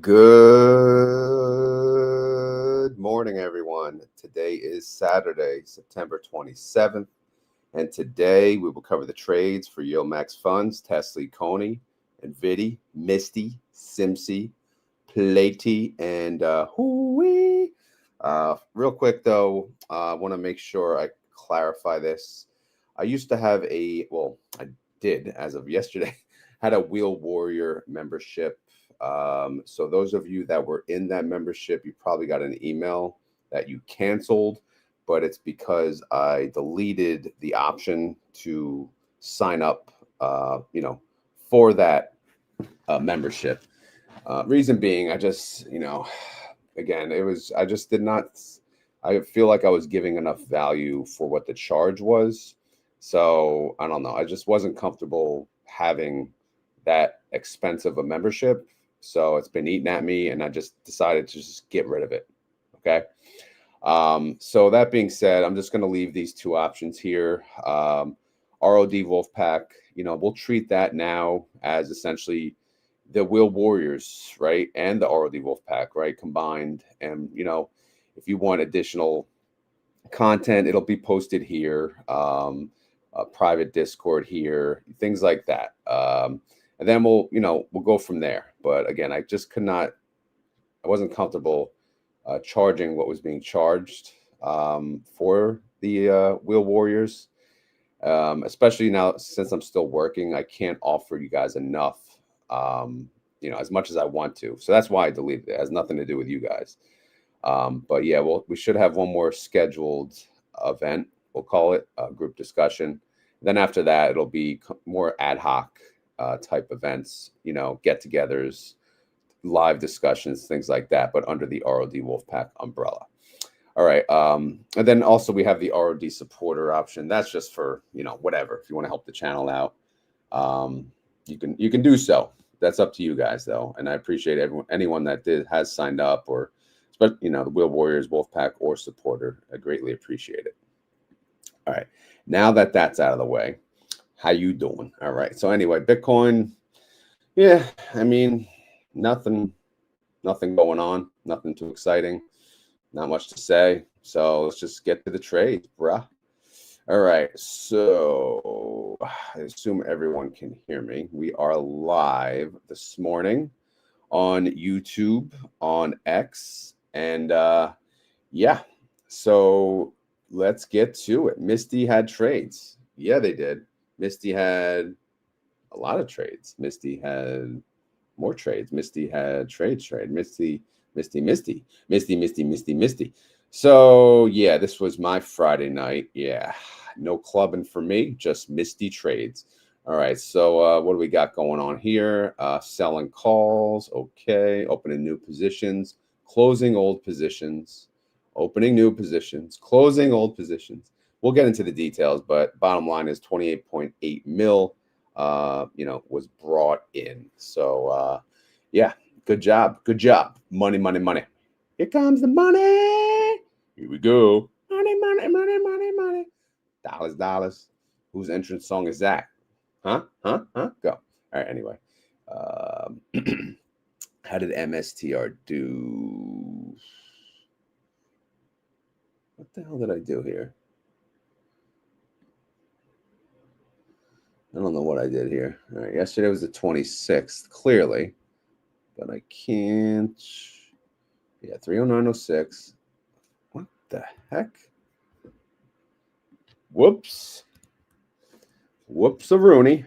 Good morning, everyone. Today is Saturday, September 27th, and today we will cover the trades for YieldMax funds, TSLY, Coney, Nvidia, Misty, Simsy, Platey, and Hoie. Real quick, though, I want to make sure I clarify this. I used to have I did, as of yesterday, had a Wheel Warrior membership. So those of you that were in that membership, you probably got an email that you canceled, but it's because I deleted the option to sign up, for that membership. Reason being, I just, again, I just did not, I feel like I was giving enough value for what the charge was. So I don't know. I just wasn't comfortable having that expensive a membership. So it's been eating at me, and I just decided to just get rid of it. Okay. So that being said, I'm just going to leave these two options here. ROD Wolfpack, we'll treat that now as essentially the Wheel Warriors, right? And the ROD Wolfpack, right? Combined. And, if you want additional content, it'll be posted here. A private Discord here, things like that. And then we'll go from there. But again, I wasn't comfortable charging what was being charged for the Wheel Warriors. Especially now, since I'm still working, I can't offer you guys enough, as much as I want to. So that's why I deleted it. It has nothing to do with you guys. But yeah, we should have one more scheduled event. We'll call it a group discussion. Then after that, it'll be more ad hoc type events, get-togethers, live discussions, things like that, but under the ROD Wolfpack umbrella. All right. And then also we have the ROD supporter option. That's just for, whatever. If you want to help the channel out, you can do so. That's up to you guys, though. And I appreciate anyone that has signed up, or the Wheel Warriors, Wolfpack, or supporter. I greatly appreciate it. All right. Now that that's out of the way, how you doing? All right. So anyway, Bitcoin. Yeah, I mean, nothing going on. Nothing too exciting. Not much to say. So let's just get to the trade, bruh. All right. So I assume everyone can hear me. We are live this morning on YouTube, on X, and yeah. So let's get to it. Misty had trades. Yeah, they did. Misty had a lot of trades. Misty had more trades. Misty had trade. Misty. So yeah, this was my Friday night. Yeah, no clubbing for me, just Misty trades. All right, so what do we got going on here? Selling calls. Okay, opening new positions, closing old positions, opening new positions, closing old positions. We'll get into the details, but bottom line is 28.8 mil, was brought in. So, yeah, good job. Money. Here comes the money. Here we go. Money. Dollars. Whose entrance song is that? Huh? Go. All right, anyway. How did MSTR do? What the hell did I do here? I don't know what I did here. All right, yesterday was the 26th, clearly. But I can't. Yeah, 309.06. What the heck? Whoops-a-rooney.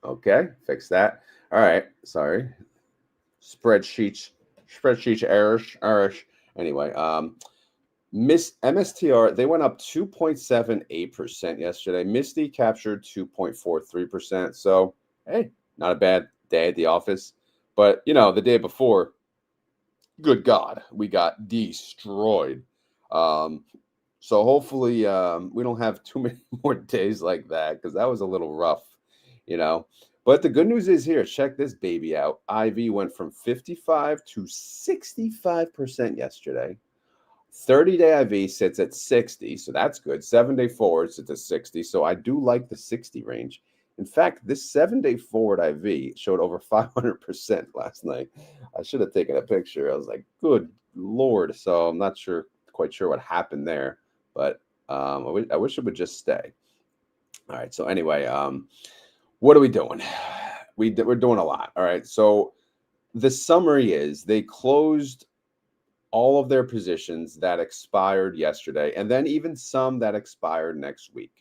Okay, fix that. All right, sorry. Spreadsheet errors. Anyway, MSTR, they went up 2.78% yesterday. Misty captured 2.43%. So, hey, not a bad day at the office. But, the day before, good God, we got destroyed. So hopefully we don't have too many more days like that, because that was a little rough, But the good news is here, check this baby out. IV went from 55 to 65% yesterday. 30-day IV sits at 60, so that's good. 7-day forward sits at 60, so I do like the 60 range. In fact, this 7-day forward IV showed over 500% last night. I should have taken a picture. I was like, good Lord. So I'm not quite sure what happened there, but I wish it would just stay. All right. So anyway, what are we doing? We're doing a lot. All right. So the summary is they closed all of their positions that expired yesterday, and then even some that expired next week.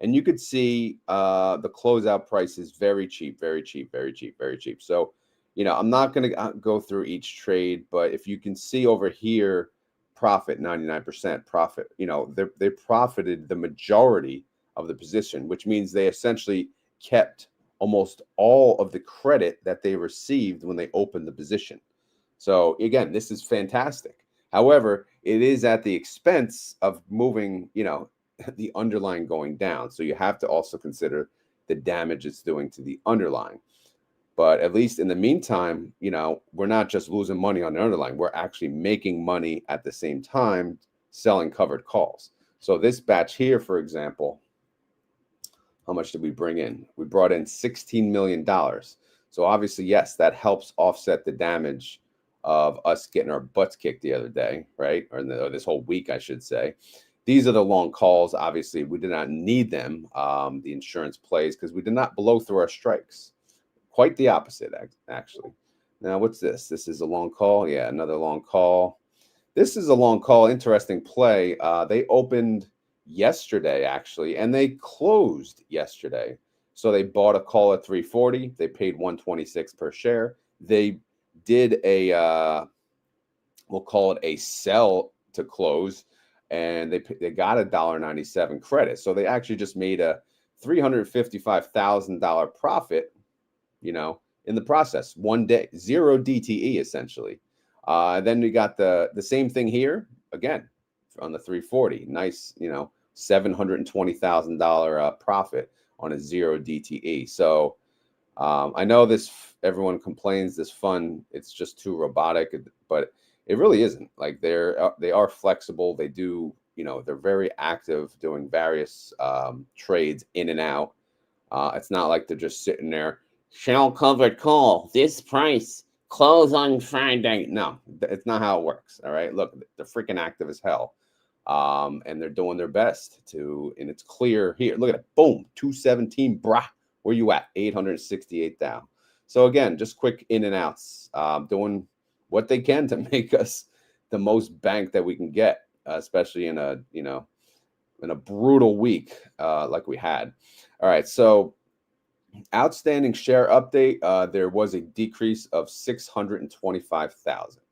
And you could see the closeout price is very cheap, very cheap, very cheap, very cheap. So, I'm not going to go through each trade, but if you can see over here, profit 99% profit. They profited the majority of the position, which means they essentially kept almost all of the credit that they received when they opened the position. So again, this is fantastic. However, it is at the expense of moving, the underlying going down. So you have to also consider the damage it's doing to the underlying. But at least in the meantime, we're not just losing money on the underlying. We're actually making money at the same time selling covered calls. So this batch here, for example, how much did we bring in? We brought in $16 million. So obviously, yes, that helps offset the damage of us getting our butts kicked the other day, right? Or this whole week, I should say. These are the long calls. Obviously, we did not need them, the insurance plays, because we did not blow through our strikes. Quite the opposite, actually. Now, what's this? This is a long call. Yeah, another long call. This is a long call. Interesting play. They opened yesterday, actually, and they closed yesterday. So they bought a call at 340. They paid 126 per share. They did we'll call it a sell to close, and they got a $1.97 credit. So they actually just made a $355,000 profit, in the process, one day, 0 DTE essentially. Then we got the same thing here again on the 340. Nice, $720,000 profit on a 0 DTE. So I know everyone complains this fund, it's just too robotic, but it really isn't. Like they are flexible. They do, they're very active doing various trades in and out. It's not like they're just sitting there, shell covered call, this price, close on Friday. No, it's not how it works. All right. Look, they're freaking active as hell. And they're doing their best and it's clear here. Look at it. Boom. 217, brah. Where you at? 868 down. So again, just quick in and outs, doing what they can to make us the most bank that we can get, especially in a brutal week like we had. All right. So outstanding share update. There was a decrease of 625,000.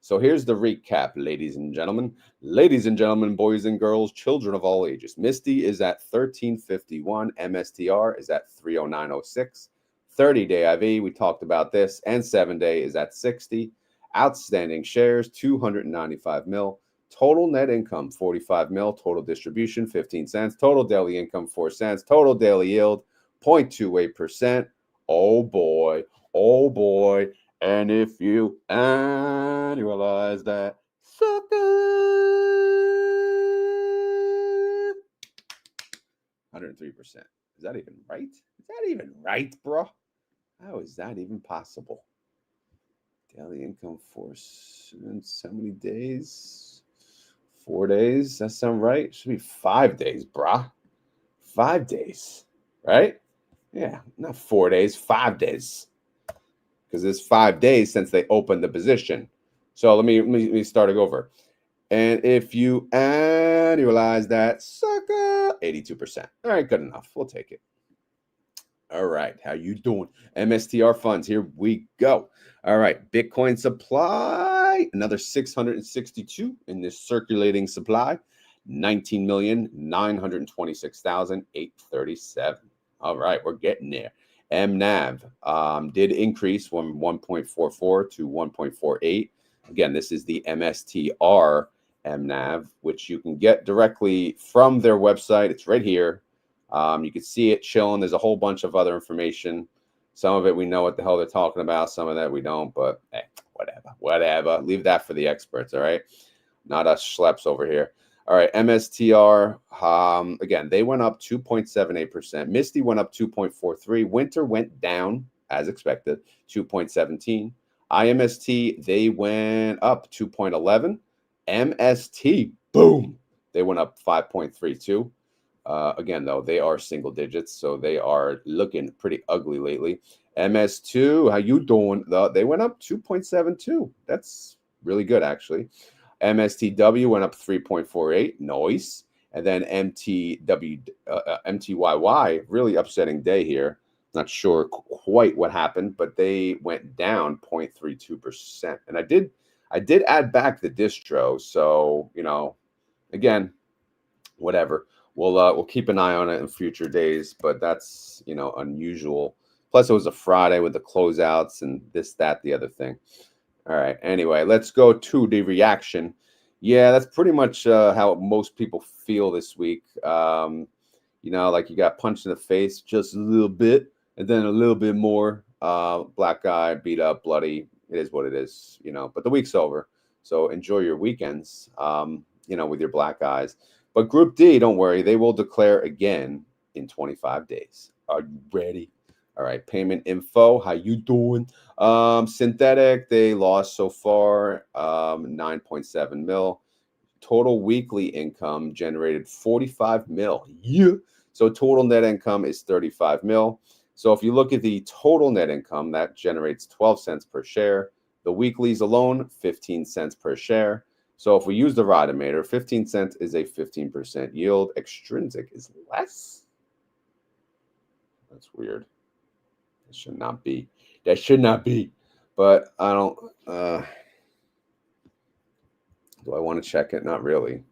So here's the recap, ladies and gentlemen. Ladies and gentlemen, boys and girls, children of all ages. Misty is at 1351. MSTR is at 309.06. 30-day IV, we talked about this, and 7-day is at 60. Outstanding shares, 295 mil. Total net income, 45 mil. Total distribution, 15 cents. Total daily income, 4 cents. Total daily yield, 0.28%. Oh boy, oh boy. And if you annualize that, sucker, 103%. Is that even right? Is that even right, bro? How is that even possible? Daily income for so many days? 4 days? That sound right? Should be 5 days, brah. 5 days, right? Yeah, not 4 days, 5 days. Because it's 5 days since they opened the position. So let me start it over. And if you annualize that, sucker, 82%. All right, good enough. We'll take it. All right, how you doing? MSTR funds, here we go. All right, Bitcoin supply, another 662 in this circulating supply, 19,926,837. All right, we're getting there. MNAV did increase from 1.44 to 1.48. Again, this is the MSTR MNAV, which you can get directly from their website. It's right here. You can see it chilling. There's a whole bunch of other information. Some of it we know what the hell they're talking about. Some of that we don't, but hey, whatever. Leave that for the experts, all right? Not us schleps over here. All right, MSTR, again, they went up 2.78%. Misty went up 2.43. Winter went down, as expected, 2.17. IMST, they went up 2.11. MST, boom, they went up 5.32. Again, though, they are single digits, so they are looking pretty ugly lately. MS2, how you doing? They went up 2.72. That's really good, actually. MSTW went up 3.48. Noise. And then MTYY, really upsetting day here. Not sure quite what happened, but they went down 0.32%. And I did add back the distro, so again, whatever. We'll keep an eye on it in future days, but that's unusual. Plus, it was a Friday with the closeouts and this, that, the other thing. All right. Anyway, let's go to the reaction. Yeah, that's pretty much how most people feel this week. Like you got punched in the face just a little bit, and then a little bit more. Black guy, beat up, bloody. It is what it is, But the week's over, so enjoy your weekends, with your black eyes. But Group D, don't worry, they will declare again in 25 days. Are you ready? All right, payment info. How you doing? Synthetic, they lost so far 9.7 mil. Total weekly income generated 45 mil. Yeah. So total net income is 35 mil. So if you look at the total net income, that generates 12 cents per share. The weeklies alone, 15 cents per share. So if we use the Rodimeter, 15 cents is a 15% yield. Extrinsic is less. That's weird. That should not be. That should not be. But I don't. Do I want to check it? Not really.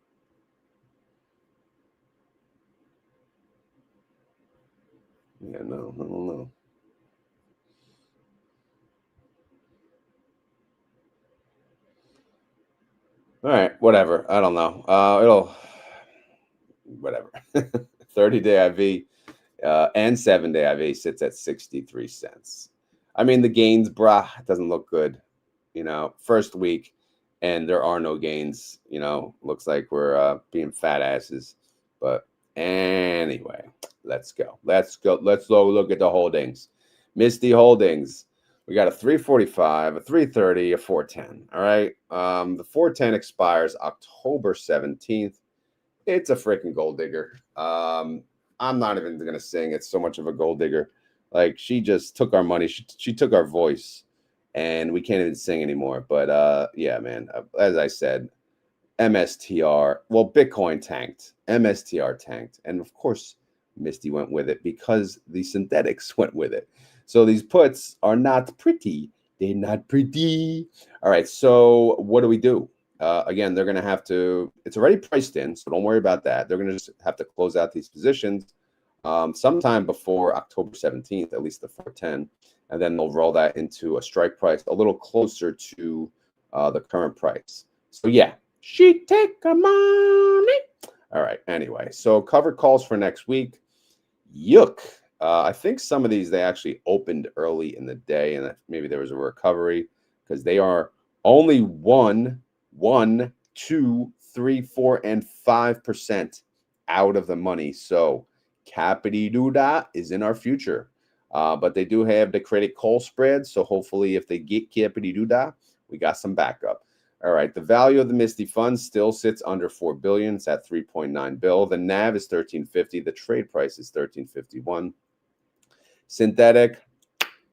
Yeah, no, I don't know. All right, whatever. I don't know. It'll whatever. 30-day IV and 7-day IV sits at 63 cents. I mean, the gains, brah, doesn't look good. First week, and there are no gains. Looks like we're being fat asses. But anyway, let's go. Let's go look at the holdings. Misty Holdings. We got a 345, a 330, a 410. All right. The 410 expires October 17th. It's a freaking gold digger. I'm not even going to sing. It's so much of a gold digger. Like, she just took our money. She took our voice, and we can't even sing anymore. But yeah, man, as I said, MSTR, well, Bitcoin tanked, MSTR tanked, and of course, Misty went with it because the synthetics went with it. So these puts are not pretty. They're not pretty. All right, so what do we do? Again, they're going to have to, it's already priced in, so don't worry about that. They're going to just have to close out these positions sometime before October 17th, at least the 410, and then they'll roll that into a strike price a little closer to the current price. So yeah, she take her money. All right, anyway, so covered calls for next week. Yuck. I think some of these, they actually opened early in the day, and maybe there was a recovery because they are only 1, 2, 3, 4, and 5% out of the money. So Capity Duda is in our future. But they do have the credit call spread. So hopefully if they get Capity Duda, we got some backup. All right. The value of the Misty funds still sits under 4 billion. It's at 3.9 bill. The NAV is 1350. The trade price is 1351. Synthetic,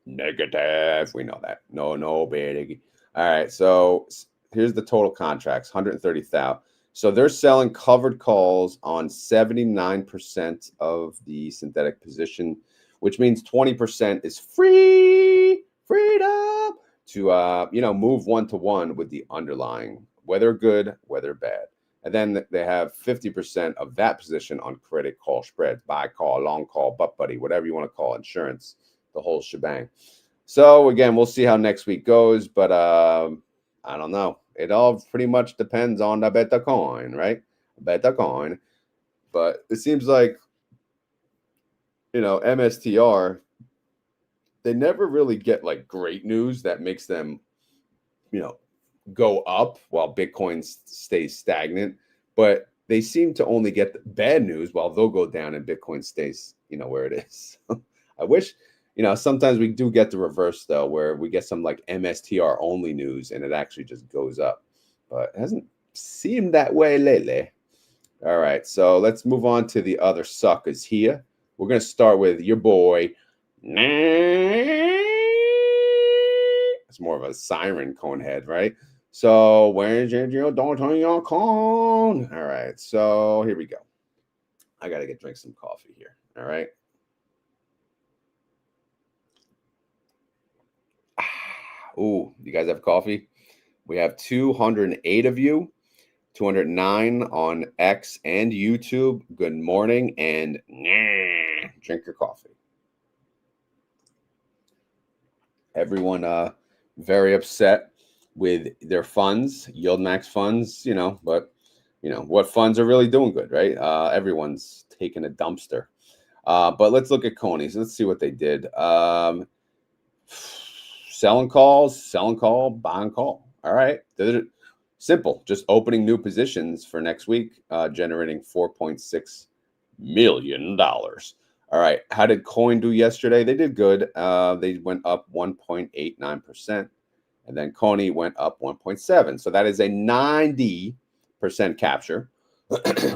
negative. We know that. No, big. All right. So here's the total contracts, 130,000. So they're selling covered calls on 79% of the synthetic position, which means 20% is freedom to move 1-to-1 with the underlying, whether good, whether bad. And then they have 50% of that position on credit call spreads, buy call, long call, butt buddy, whatever you want to call insurance, the whole shebang. So again, we'll see how next week goes, but I don't know. It all pretty much depends on the beta coin, right? Beta coin. But it seems like, MSTR, they never really get like great news that makes them, go up while Bitcoin stays stagnant. But they seem to only get the bad news while they'll go down and Bitcoin stays, where it is. I wish, sometimes we do get the reverse though, where we get some like MSTR only news and it actually just goes up, but it hasn't seemed that way lately. All right, so let's move on to the other suckers here. We're going to start with your boy. It's more of a siren cone head, right? So where's your don't turn your cone? All right, so here we go. I got to drink some coffee here. All right. Ooh, you guys have coffee? We have 208 of you. 209 on X and YouTube. Good morning and drink your coffee. Everyone very upset with their funds, YieldMax funds, but what funds are really doing good, right? Everyone's taking a dumpster. But let's look at Coney. So let's see what they did. Selling call, buying call. All right. Simple, just opening new positions for next week, generating $4.6 million. All right, how did Coin do yesterday? They did good. They went up 1.89%, and then Coney went up 1.7%. So that is a 90% capture,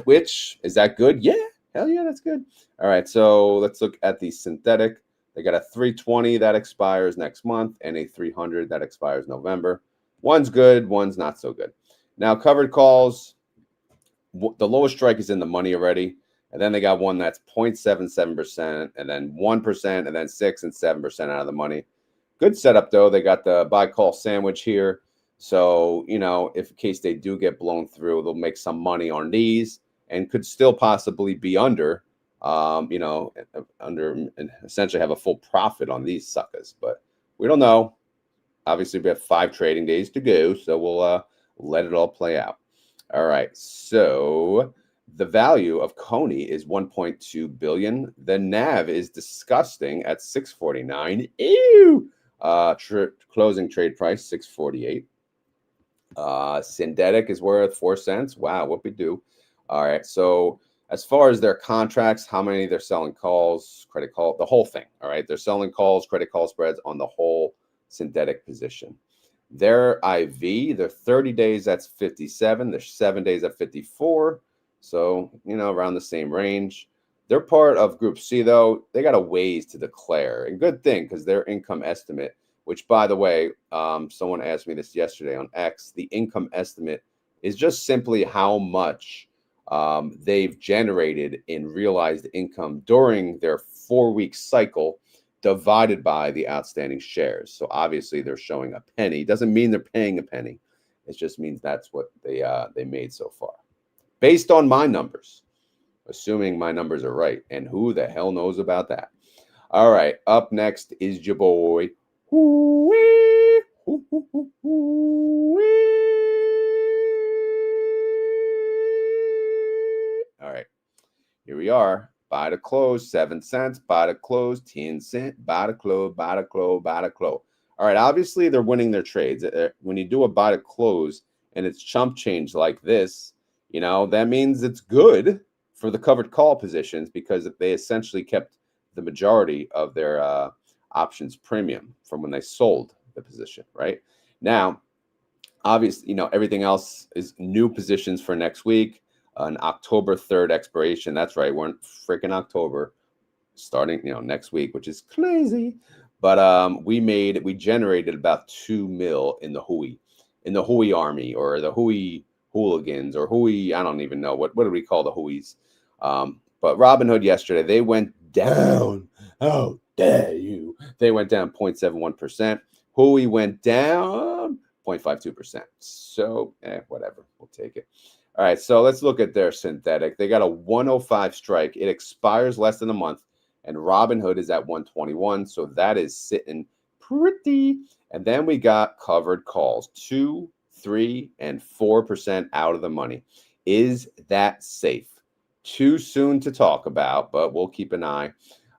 which is that good? Yeah, hell yeah, that's good. All right, so let's look at the synthetic. They got a 320 that expires next month and a 300 that expires November. One's good, one's not so good. Now, covered calls, the lowest strike is in the money already. And then they got one that's 0.77%, and then 1%, and then 6 and 7% out of the money. Good setup, though. They got the buy call sandwich here. So, if in case they do get blown through, they'll make some money on these and could still possibly be under, and essentially have a full profit on these suckers. But we don't know. Obviously, we have 5 trading days to go, so we'll let it all play out. All right, so the value of Coney is 1.2 billion. The NAV is disgusting at 649. Ew. Closing trade price 648. Synthetic is worth 4 cents. Wow, what we do. All right, so as far as their contracts, how many they're selling calls, credit call, the whole thing. All right, they're selling calls, credit call spreads on the whole synthetic position. Their IV, their 30 days, that's 57. Their 7 days at 54. So, around the same range. They're part of Group C, though. They got a ways to declare. And good thing, because their income estimate, which, by the way, someone asked me this yesterday on X, the income estimate is just simply how much they've generated in realized income during their 4-week cycle divided by the outstanding shares. So obviously they're showing a penny. Doesn't mean they're paying a penny. It just means that's what they made so far. Based on my numbers, assuming my numbers are right. And who the hell knows about that? All right, up next is your boy. Hoie. All right, here we are. Buy to close, 7 cents. Buy to close, 10 cents. Buy to close, buy to close, buy to close. All right, obviously they're winning their trades. When you do a buy to close and it's chump change like this, that means it's good for the covered call positions because they essentially kept the majority of their options premium from when they sold the position, right? Now, obviously, everything else is new positions for next week. An October 3rd expiration. That's right. We're in freaking October starting, next week, which is crazy. But we generated about 2 mil in the Hoie army or the Hoie hooligans or Hoie. I don't even know what do we call the Hoies. But Robinhood yesterday, they went down. How dare you? They went down 0.71%. Hoie went down 0.52%. So, whatever. We'll take it. All right, so let's look at their synthetic. They got a 105 strike. It expires less than a month, and Robinhood is at 121, so that is sitting pretty. And then we got covered calls, 2, 3, and 4% out of the money. Is that safe? Too soon to talk about, but we'll keep an eye.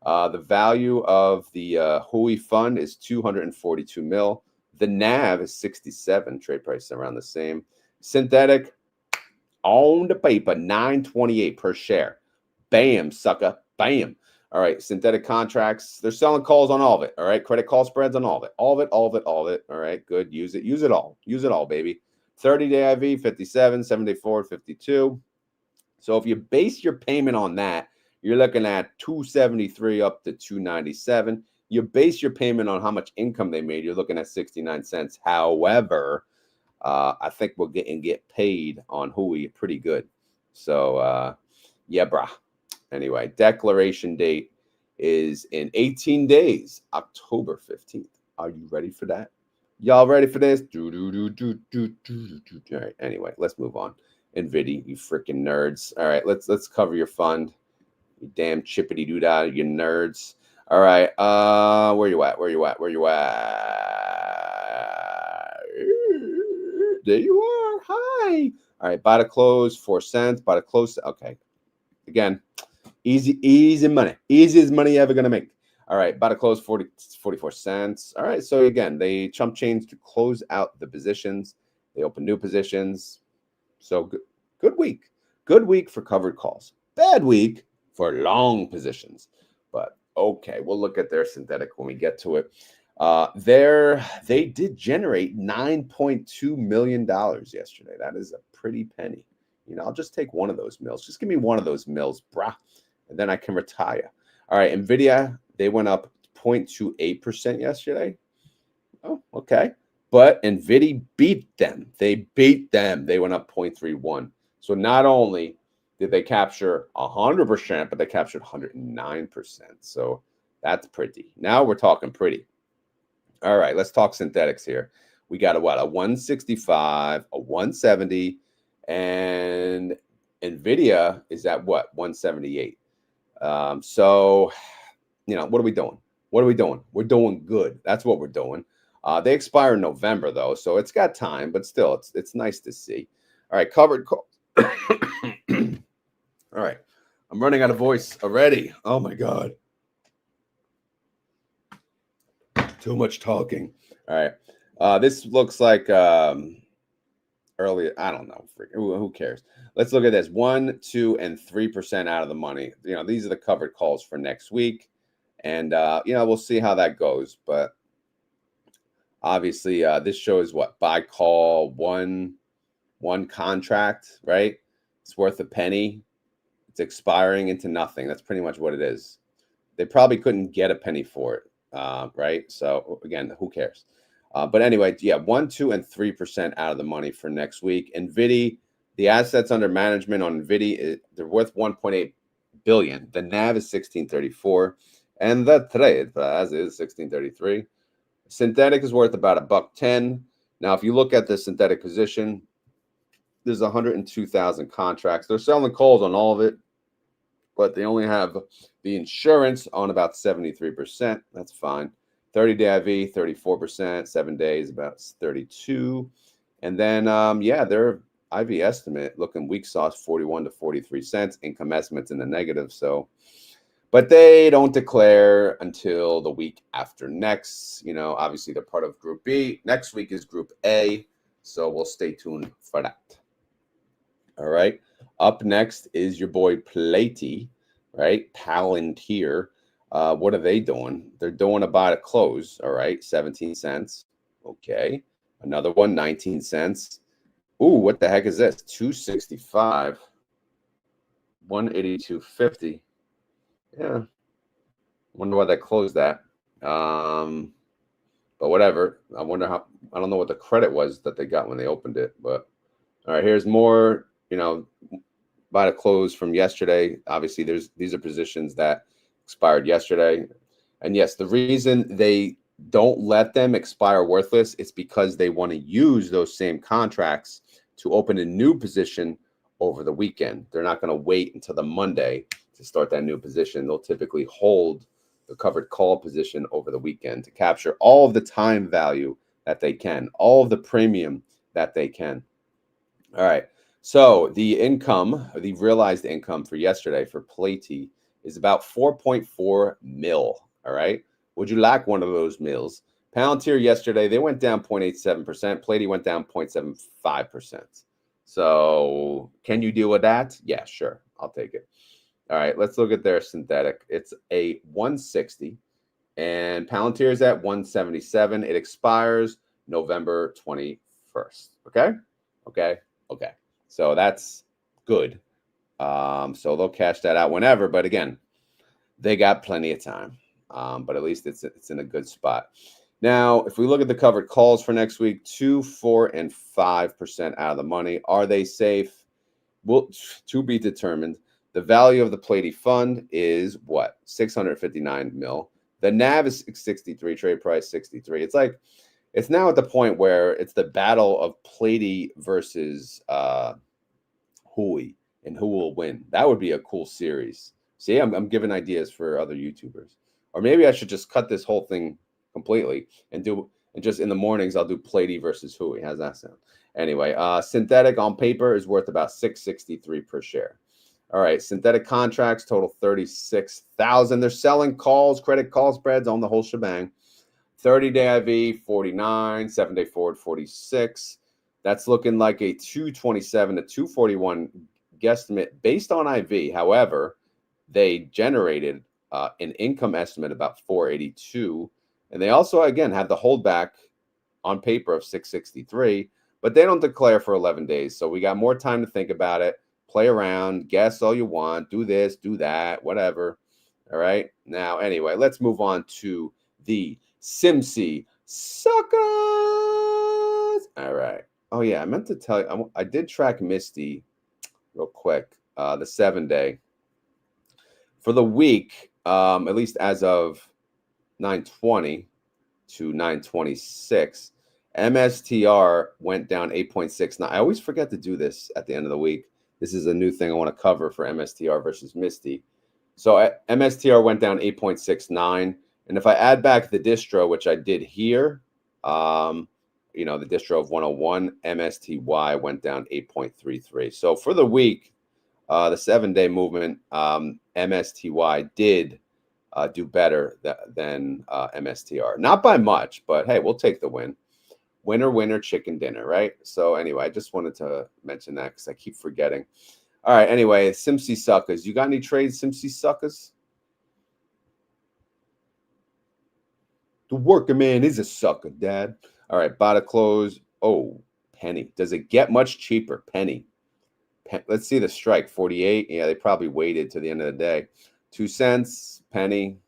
The value of the Hoie fund is 242 mil. The NAV is 67. Trade price is around the same. Synthetic, on the paper, 9.28 per share. Bam, sucker. Bam. All right, synthetic contracts. They're selling calls on all of it. All right, credit call spreads on all of it. All of it, all of it, all of it. All right, good. Use it. Use it all. Use it all, baby. 30-day IV, 57, 7-day forward, 52. So if you base your payment on that, you're looking at 273 up to 297. You base your payment on how much income they made, you're looking at 69 cents. However, I think we'll get paid on Hoie pretty good. So, yeah, brah. Anyway, declaration date is in 18 days, October 15th. Are you ready for that? Y'all ready for this? All right, anyway, let's move on. Nvidia, you freaking nerds. All right, let's cover your fund. You damn chippity doo-dah, you nerds. All right, where you at? Where you at? Where you at? There you are. Hi. All right, buy to close, 4 cents. Buy to close. Okay. Again, easy money. Easiest money you're ever going to make. All right, buy to close, 44 cents. All right, so again, they chump change to close out the positions. They open new positions. So good week. Good week for covered calls. Bad week for long positions. But okay, we'll look at their synthetic when we get to it. They did generate $9.2 million yesterday. That is a pretty penny. You know, I'll just take one of those mills. Just give me one of those mills, brah, and then I can retire. All right, Nvidia, they went up 0.28% yesterday. Oh, okay. But Nvidia beat them. They beat them. They went up 0.31. So not only did they capture 100%, but they captured 109%. So that's pretty. Now we're talking pretty. All right, let's talk synthetics here. We got a 165, a 170, and Nvidia is at what? 178. So, you know, what are we doing? What are we doing? We're doing good. That's what we're doing. They expire in November, though, so it's got time, but still, it's nice to see. All right, covered call. All right, I'm running out of voice already. Oh, my God. Too much talking. All right. This looks like early. I don't know. Who cares? Let's look at this. 1%, 2%, and 3% out of the money. You know, these are the covered calls for next week. And, you know, we'll see how that goes. But obviously, this shows what? Buy call, one contract, right? It's worth a penny. It's expiring into nothing. That's pretty much what it is. They probably couldn't get a penny for it, right? So, again, who cares? But anyway, yeah, 1%, 2%, and 3% out of the money for next week. Nvidia, the assets under management on Nvidia, they're worth 1.8 billion. The NAV is 1634, and the trade as is 1633. Synthetic is worth about $1.10. Now, if you look at the synthetic position, there's 102,000 contracts. They're selling calls on all of it, but they only have the insurance on about 73%. That's fine. 30-day IV, 34%, 7 days, about 32. And then, yeah, their IV estimate looking weak sauce, 41 to 43 cents. Income estimates in the negative. So, but they don't declare until the week after next. You know, obviously they're part of Group B. Next week is Group A. So we'll stay tuned for that. All right. Up next is your boy Platey, right? Palantir. What are they doing? They're doing a buy to close. All right. 17 cents. Okay. Another one, 19 cents. Ooh, what the heck is this? 265. 182.50. Yeah. Wonder why they closed that. But whatever. I wonder how, I don't know what the credit was that they got when they opened it. But all right, here's more, you know, buy to close from yesterday. Obviously, these are positions that expired yesterday. And yes, the reason they don't let them expire worthless is because they want to use those same contracts to open a new position over the weekend. They're not going to wait until the Monday to start that new position. They'll typically hold the covered call position over the weekend to capture all of the time value that they can, all of the premium that they can. All right. So the income, the realized income for yesterday for Platey is about 4.4 mil. All right. Would you like one of those mills? Palantir yesterday, they went down 0.87%. Platey went down 0.75%. So can you deal with that? Yeah, sure. I'll take it. All right, let's look at their synthetic. It's a 160 and Palantir is at 177. It expires November 21st. Okay. Okay. Okay. So that's good. So they'll cash that out whenever. But again, they got plenty of time. But at least it's in a good spot. Now, if we look at the covered calls for next week, 2, 4, and 5% out of the money. Are they safe? Well, to be determined. The value of the Platey fund is what? 659 mil. The NAV is 63, trade price 63. It's like, it's now at the point where it's the battle of Platey versus Hoie and who will win. That would be a cool series. See, I'm giving ideas for other YouTubers. Or maybe I should just cut this whole thing completely and just in the mornings I'll do Platey versus Hoie. How's that sound? Anyway, synthetic on paper is worth about 663 per share. All right, synthetic contracts total 36,000. They're selling calls, credit call spreads on the whole shebang. 30-day IV 49, 7-day forward 46. That's looking like a 227 to 241 guesstimate based on IV. However, they generated an income estimate about 482, and they also again have the holdback on paper of 663, but they don't declare for 11 days. So we got more time to think about it, play around, guess all you want, do this, do that, whatever. All right. Now, anyway, let's move on to the Simsy suckers. All right. Oh, yeah. I meant to tell you, I did track Misty real quick, the 7-day. For the week, at least as of 9/20 to 9/26, MSTR went down 8.69. I always forget to do this at the end of the week. This is a new thing I want to cover for MSTR versus Misty. So MSTR went down 8.69. And if I add back the distro, which I did here, the distro of 101, MSTY went down 8.33. So for the week, the 7-day movement, MSTY did do better than MSTR. Not by much, but hey, we'll take the win. Winner, winner, chicken dinner, right? So anyway, I just wanted to mention that because I keep forgetting. All right, anyway, Simsy suckers. You got any trades, Simsy suckers? The working man is a sucker, Dad. All right, bought a close. Oh, penny. Does it get much cheaper? Penny. Let's see the strike. 48. Yeah, they probably waited to the end of the day. 2 cents. Penny.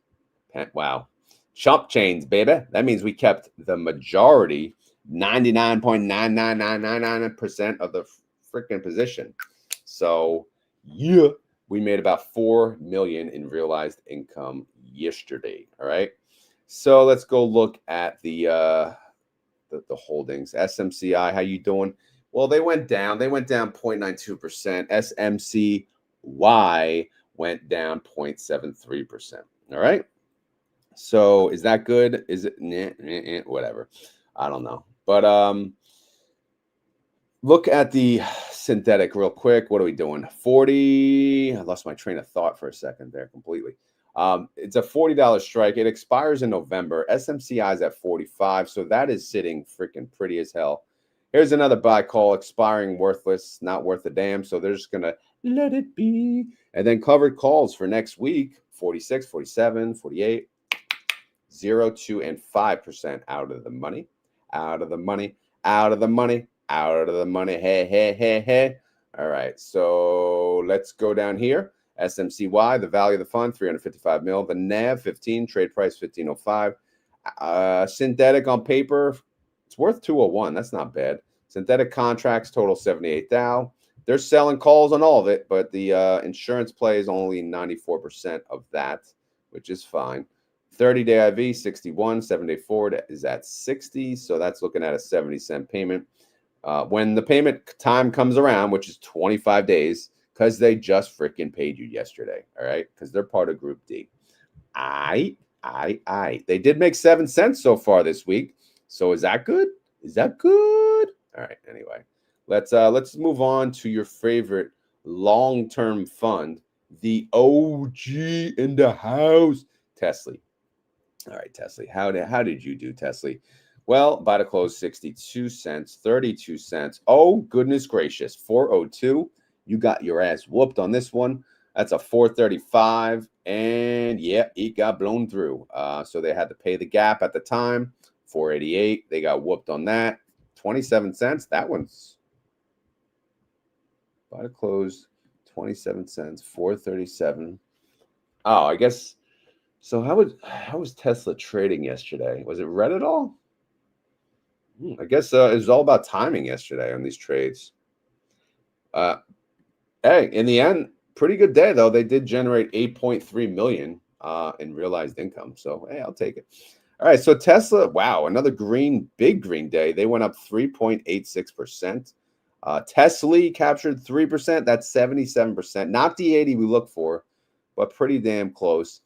Wow. Chump chains, baby. That means we kept the majority, 99.99999% of the freaking position. So, yeah, we made about $4 million in realized income yesterday. All right. So let's go look at the holdings. SMCY, how you doing? Well, they went down. They went down 0.92%. SMCY went down 0.73%. All right. So is that good? Is it whatever? I don't know. But look at the synthetic real quick. What are we doing? 40. I lost my train of thought for a second there completely. It's a $40 strike. It expires in November. SMCI is at 45. So that is sitting freaking pretty as hell. Here's another buy call expiring worthless, not worth a damn. So they're just going to let it be. And then covered calls for next week, 46, 47, 48, 0, 2, and 5% out of the money, out of the money, out of the money, out of the money. Hey, hey, hey, hey. All right. So let's go down here. SMCY, the value of the fund, 355 mil. The NAV, 15. Trade price, 1505. Synthetic on paper, it's worth 201. That's not bad. Synthetic contracts total 78,000. They're selling calls on all of it, but the insurance play is only 94% of that, which is fine. 30-day IV, 61. 7-day forward is at 60. So that's looking at a 70-cent payment. When the payment time comes around, which is 25 days, because they just freaking paid you yesterday, all right? Because they're part of Group D. They did make 7 cents so far this week. So is that good? Is that good? All right. Anyway, let's move on to your favorite long-term fund, the OG in the house, TSLY. All right, TSLY. How did you do, TSLY? Well, by the close, 62 cents, 32 cents. Oh, goodness gracious. 402. You got your ass whooped on this one. That's a 435. And yeah, it got blown through. So they had to pay the gap at the time. 488. They got whooped on that. 27 cents. That one's by the close, 27 cents, 437. Oh, I guess. So how was Tesla trading yesterday? Was it red at all? I guess it was all about timing yesterday on these trades. Hey, in the end, pretty good day though. They did generate 8.3 million in realized income. So hey, I'll take it. All right, so Tesla, wow, another big green day. They went up 3.86%. TSLY captured 3%. That's 77%. Not the 80 we look for, but pretty damn close.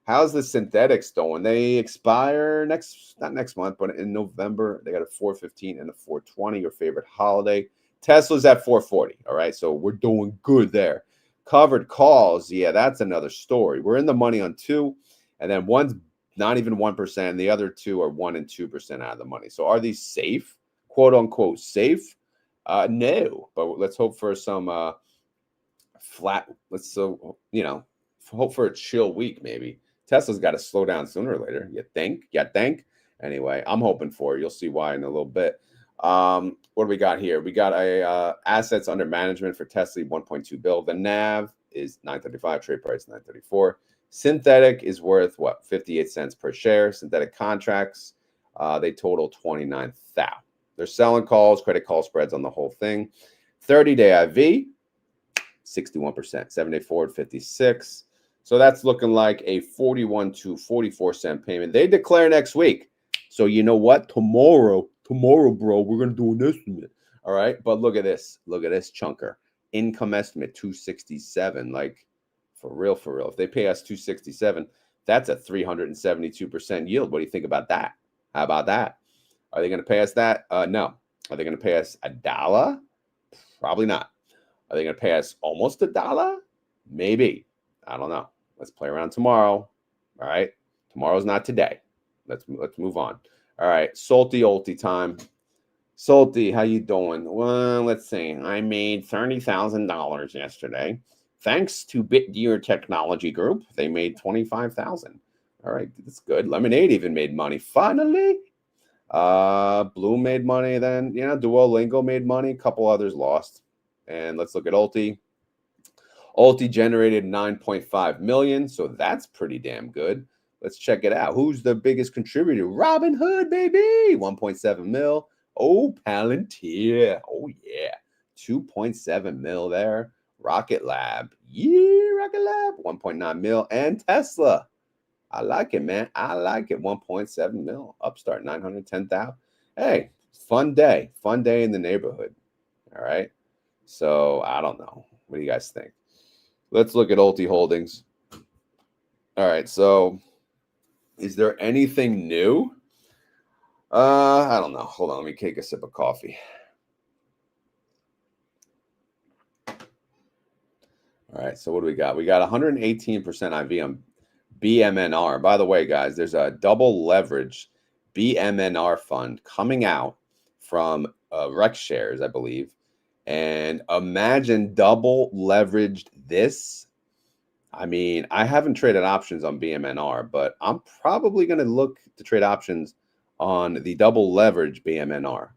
How's the synthetics doing? They expire not next month, but in November. They got a 415 and a 420, your favorite holiday. Tesla's at 440. All right, so we're doing good there. Covered calls, yeah, that's another story. We're in the money on 2, and then one's not even 1%, and the other 2 are 1 and 2% out of the money. So are these safe, quote unquote safe? No, but let's hope for some flat. Hope for a chill week maybe. Tesla's got to slow down sooner or later. You think? Anyway, I'm hoping for it. You'll see why in a little bit. What do we got here? We got a assets under management for Tesla 1.2 bill. The NAV is 935. Trade price 934. Synthetic is worth what? 58 cents per share. Synthetic contracts, they total 29,000. They're selling calls, credit call spreads on the whole thing. 30-day IV, 61%. 7-day forward, 56. So that's looking like a 41 to 44 cent payment. They declare next week. So you know what? Tomorrow, bro, we're going to do an estimate. All right. But look at this. Look at this chunker. Income estimate 267. Like for real. If they pay us 267, that's a 372% yield. What do you think about that? How about that? Are they going to pay us that? No. Are they going to pay us $1? Probably not. Are they going to pay us almost $1? Maybe. I don't know. Let's play around tomorrow. All right. Tomorrow's not today. Let's move on. All right. Ulti time. Salty, how you doing? Well, let's see. I made $30,000 yesterday. Thanks to Bitgear Technology Group, they made $25,000. All right, that's good. Lemonade even made money. Finally. Blue made money. Then, Duolingo made money. A couple others lost. And let's look at Ulti. Ulti generated 9.5 million, so that's pretty damn good. Let's check it out. Who's the biggest contributor? Robinhood, baby, 1.7 mil. Oh, Palantir. Oh, yeah. 2.7 mil there. Rocket Lab. Yeah, Rocket Lab. 1.9 mil. And Tesla. I like it, man. I like it. 1.7 mil. Upstart, 910,000. Hey, fun day. Fun day in the neighborhood. All right. So, I don't know. What do you guys think? Let's look at Ulti Holdings. All right. So, is there anything new? I don't know. Hold on. Let me take a sip of coffee. All right. So what do we got? We got 118% IV on BMNR. By the way, guys, there's a double leverage BMNR fund coming out from Rex Shares, I believe. And imagine double leveraged this. I mean, I haven't traded options on BMNR, but I'm probably going to look to trade options on the double leverage BMNR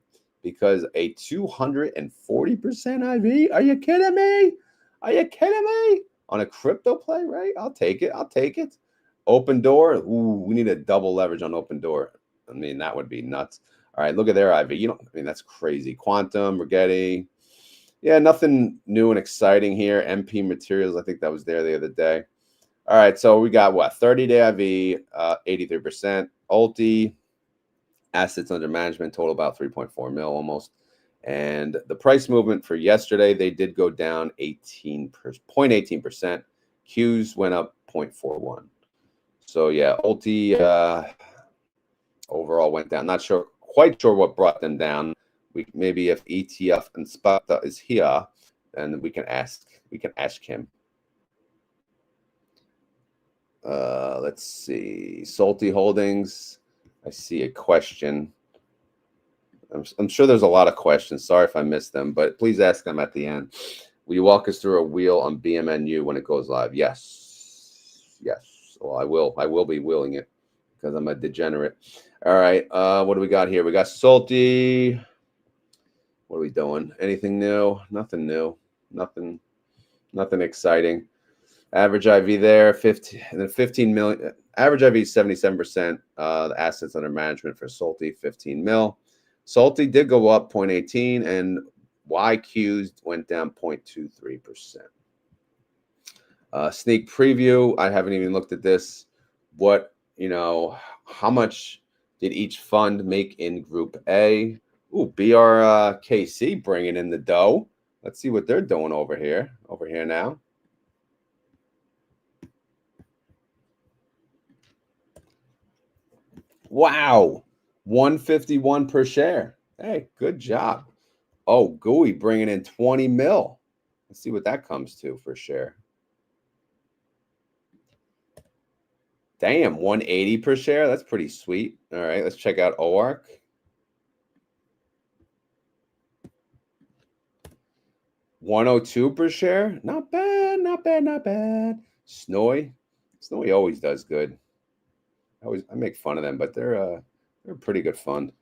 because a 240% IV. Are you kidding me? Are you kidding me? On a crypto play, right? I'll take it. I'll take it. Open door. Ooh, we need a double leverage on open door. I mean, that would be nuts. All right, look at their IV. That's crazy. Quantum, Rigetti. Yeah, nothing new and exciting here. MP Materials, I think that was there the other day. All right, so we got what? 30-day IV, 83%. Ulti, assets under management, total about 3.4 mil almost. And the price movement for yesterday, they did go down 0.18%. Qs went up 0.41. So yeah, Ulti overall went down. Not quite sure what brought them down. Maybe if ETF Inspector is here, then we can ask him. Let's see. Salty Holdings. I see a question. I'm sure there's a lot of questions. Sorry if I missed them, but please ask them at the end. Will you walk us through a wheel on BMNU when it goes live? Yes. Yes. Well, I will. I will be willing it because I'm a degenerate. All right. What do we got here? We got Salty. What are we doing? Anything new? Nothing new. Nothing exciting. Average IV there, 15, and then 15 million. Average IV is 77%. The assets under management for Salty, 15 mil. Salty did go up 0.18, and YQs went down 0.23%. Sneak preview. I haven't even looked at this. What, how much did each fund make in Group A? Ooh, BRKC bringing in the dough. Let's see what they're doing over here now. Wow, 151 per share. Hey, good job. Oh, Gooey bringing in 20 mil. Let's see what that comes to for share. Damn, 180 per share. That's pretty sweet. All right, let's check out OARC. $102 per share. Not bad, not bad, not bad. Snoy always does good. I make fun of them, but they're a pretty good fund.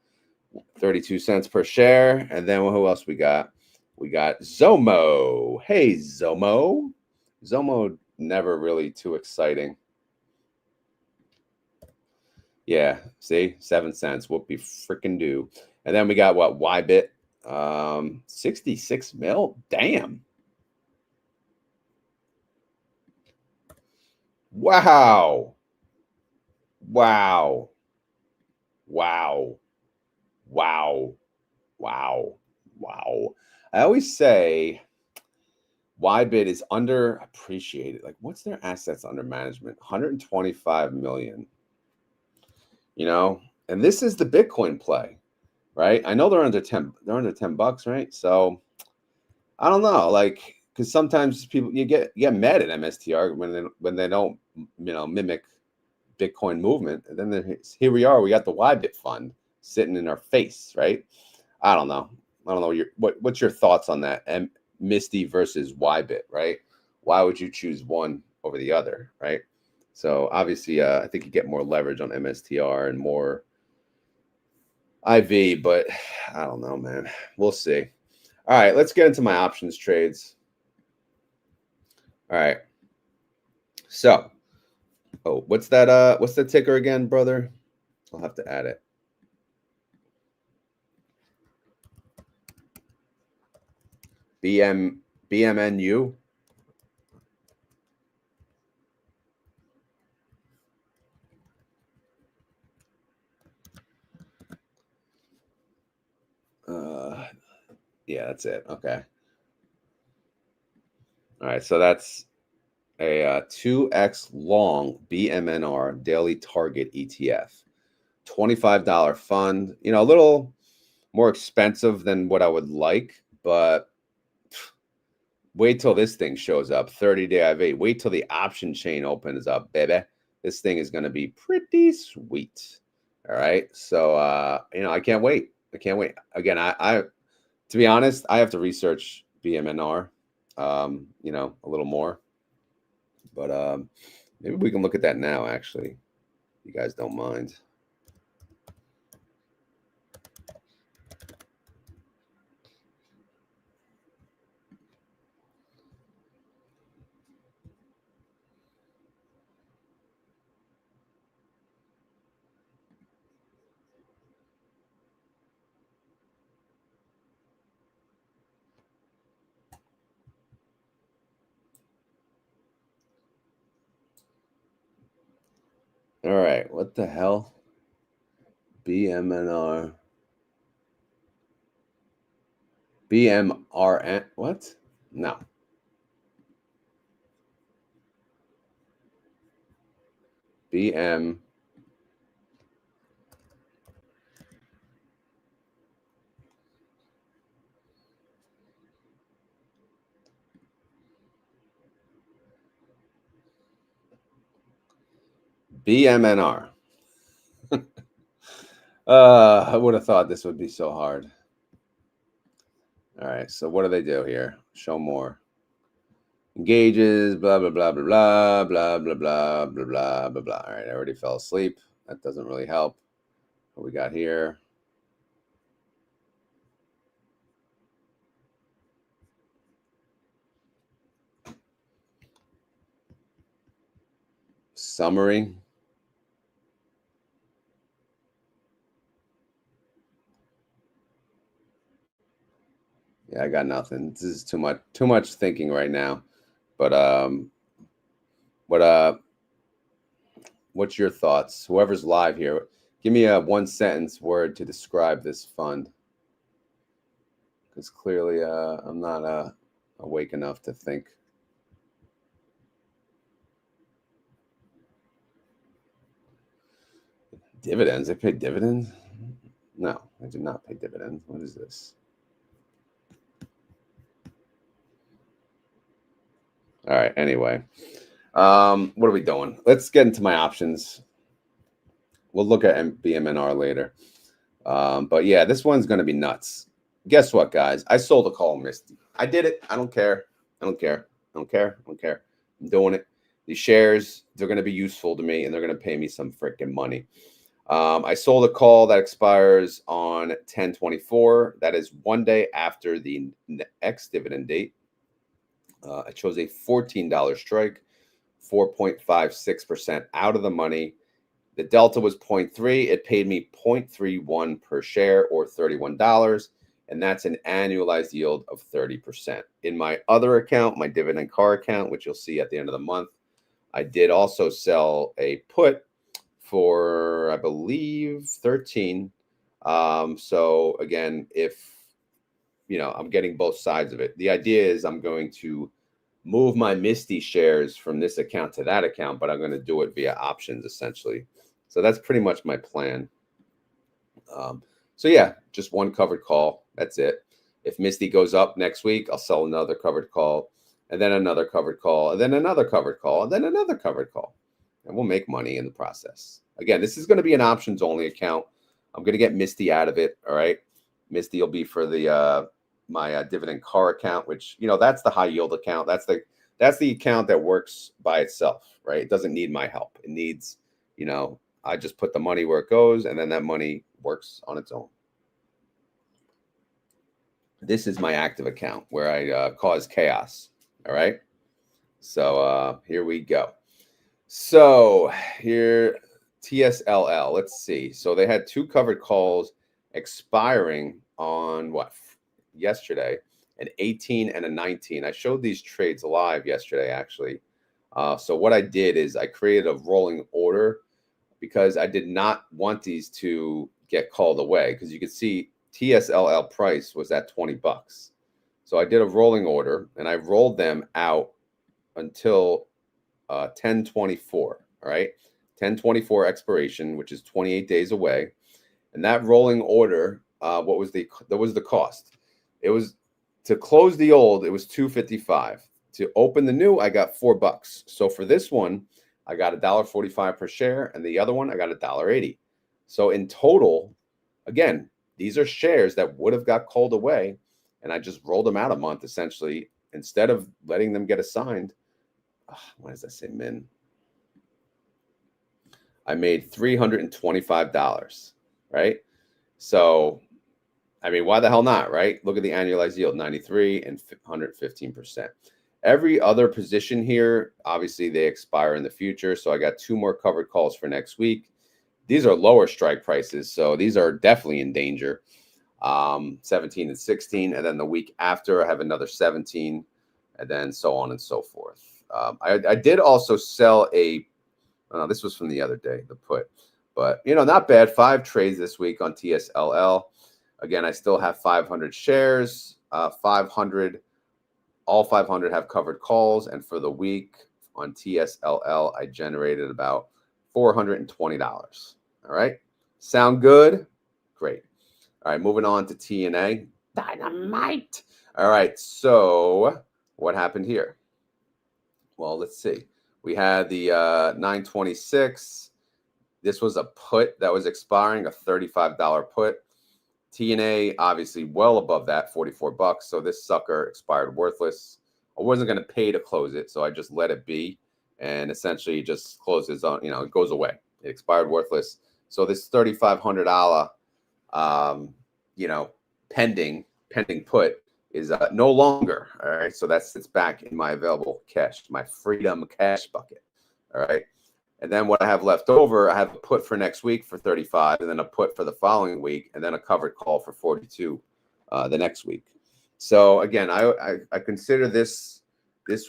32 cents per share. And then who else we got? We got Zomo. Hey, Zomo. Zomo never really too exciting. Yeah, see, 7 cents. Whoopie freaking do. And then we got what? Ybit. 66 mil. Damn. Wow. Wow. Wow. Wow. Wow. Wow. I always say Ybit is underappreciated. Like, what's their assets under management? 125 million. And this is the Bitcoin play, right? I know they're under 10. They're under $10, right? So I don't know, like, because sometimes people you get mad at MSTR when they don't mimic Bitcoin movement, and then here we are. We got the Ybit fund sitting in our face, right? I don't know. What's your thoughts on that? And Misty versus Ybit, right? Why would you choose one over the other, right? So obviously, I think you get more leverage on MSTR and more IV, but I don't know, man. We'll see. All right, let's get into my options trades. All right. So, what's that? What's the ticker again, brother? I'll have to add it. BMNU. Yeah, that's it. Okay. All right, so that's a 2x long BMNR daily target ETF. $25 fund. A little more expensive than what I would like, but wait till this thing shows up. 30-day IV. Wait till the option chain opens up, baby. This thing is going to be pretty sweet. All right. So, I can't wait. I can't wait. Again, I to be honest, I have to research BMNR, a little more. But maybe we can look at that now, actually. If you guys don't mind. All right. What the hell? BMNR. BMRN. What? No. BM. BMNR. I would have thought this would be so hard. All right, so what do they do here? Show more. Engages, blah, blah, blah, blah, blah, blah, blah, blah, blah, blah, blah, blah. All right, I already fell asleep. That doesn't really help. What we got here? Summary. Yeah, I got nothing. This is too much thinking right now. But what's your thoughts? Whoever's live here, give me a 1-sentence word to describe this fund. Because clearly I'm not awake enough to think. Dividends? They pay dividends? No, they did not pay dividends. What is this? All right, anyway. What are we doing? Let's get into my options. We'll look at BMNR later. But yeah, this one's going to be nuts. Guess what, guys? I sold a call Misty. I did it. I don't care. I don't care. I don't care. I don't care. I'm doing it. These shares, they're going to be useful to me, and they're going to pay me some freaking money. I sold a call that expires on 10/24. That is 1 day after the next dividend date. I chose a $14 strike, 4.56% out of the money. The delta was 0.3. It paid me 0.31 per share, or $31. And that's an annualized yield of 30%. In my other account, my dividend car account, which you'll see at the end of the month, I did also sell a put for, I believe, 13. So again, if, I'm getting both sides of it. The idea is I'm going to move my Misty shares from this account to that account, but I'm going to do it via options essentially. So that's pretty much my plan. So yeah, just one covered call. That's it. If Misty goes up next week, I'll sell another covered call, and then another covered call, and then another covered call, and then another covered call. And we'll make money in the process. Again, this is going to be an options only account. I'm going to get Misty out of it. All right. Misty will be for the my dividend car account, which, that's the high yield account. That's the account that works by itself, right? It doesn't need my help. It needs, I just put the money where it goes, and then that money works on its own. This is my active account where I cause chaos. All right. So here we go. So here, TSLL, let's see. So they had two covered calls expiring on yesterday, an 18 and a 19. I showed these trades live yesterday, actually. So what I did is I created a rolling order because I did not want these to get called away, because you could see TSLL price was at $20. So I did a rolling order and I rolled them out until 10/24. All right, 10/24 expiration, which is 28 days away. And that rolling order, what was the cost? It was, to close the old, it was $2.55. To open the new, I got $4. So for this one, I got $1.45 per share, and the other one I got $1.80. So in total, again, these are shares that would have got called away, and I just rolled them out a month essentially, instead of letting them get assigned. Why does that say min? I made $325, right? So, I mean, why the hell not, right? Look at the annualized yield, 93 and 115%. Every other position here, obviously they expire in the future. So I got two more covered calls for next week. These are lower strike prices, so these are definitely in danger. 17 and 16, and then the week after I have another 17, and then so on and so forth. I did also sell this was from the other day, the put, but not bad. 5 trades this week on TSLL. Again, I still have 500 shares. 500, all 500 have covered calls, and for the week on TSLL, I generated about $420. All right, sound good? Great. All right, moving on to TNA. Dynamite. All right, so what happened here? Well, let's see. We had the 926. This was a put that was expiring, a $35 put. TNA obviously well above that, 44 bucks. So this sucker expired worthless. I wasn't going to pay to close it, so I just let it be, and essentially just closes on. It goes away. It expired worthless. So this $3,500, pending put is no longer. All right, so it's back in my available cash, my freedom cash bucket. All right. And then what I have left over, I have a put for next week for 35, and then a put for the following week, and then a covered call for 42 the next week. So again, I consider this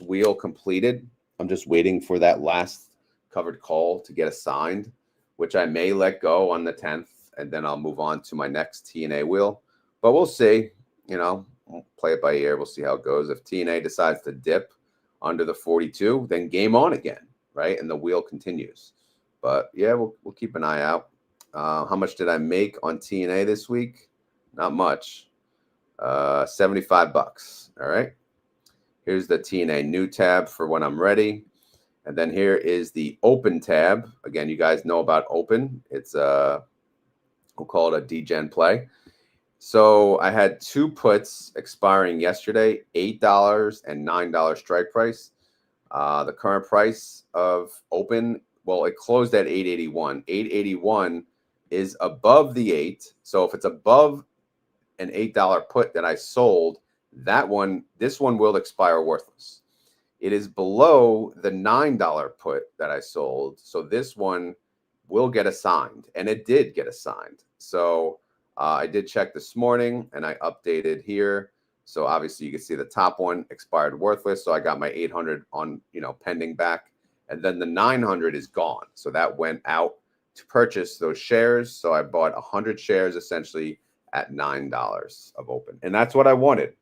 wheel completed. I'm just waiting for that last covered call to get assigned, which I may let go on the 10th, and then I'll move on to my next TNA wheel. But we'll see. We'll play it by ear. We'll see how it goes. If TNA decides to dip under the 42, then game on again. Right, and the wheel continues. But yeah, we'll keep an eye out. How much did I make on TNA this week? Not much. 75 bucks. All right. Here's the TNA new tab for when I'm ready. And then here is the open tab. Again, you guys know about open. It's we'll call it a degen play. So I had two puts expiring yesterday, $8 and $9 strike price. The current price of open, well, it closed at 881. 881 is above the 8. So if it's above an $8 put that I sold, this one will expire worthless. It is below the $9 put that I sold. So this one will get assigned, and it did get assigned. So I did check this morning, and I updated here. So obviously you can see the top one expired worthless. So I got my 800 on, pending back. And then the 900 is gone. So that went out to purchase those shares. So I bought 100 shares essentially at $9 of open. And that's what I wanted.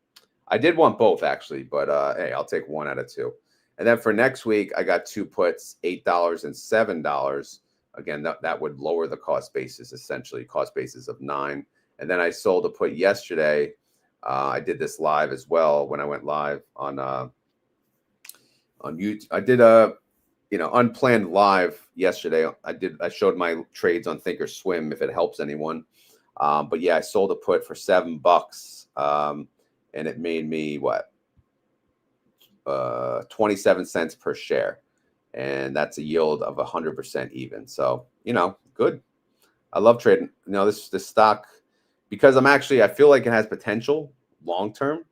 I did want both actually, but hey, I'll take one out of two. And then for next week, I got two puts, $8 and $7. Again, that would lower the cost basis, essentially cost basis of 9. And then I sold a put yesterday. I did this live as well when I went live on YouTube. I did a unplanned live yesterday. I showed my trades on Thinkorswim if it helps anyone. But yeah, I sold a put for $7, and it made me what 27 cents per share, and that's a yield of 100% even. So good. I love trading. This stock, because I feel like it has potential long term.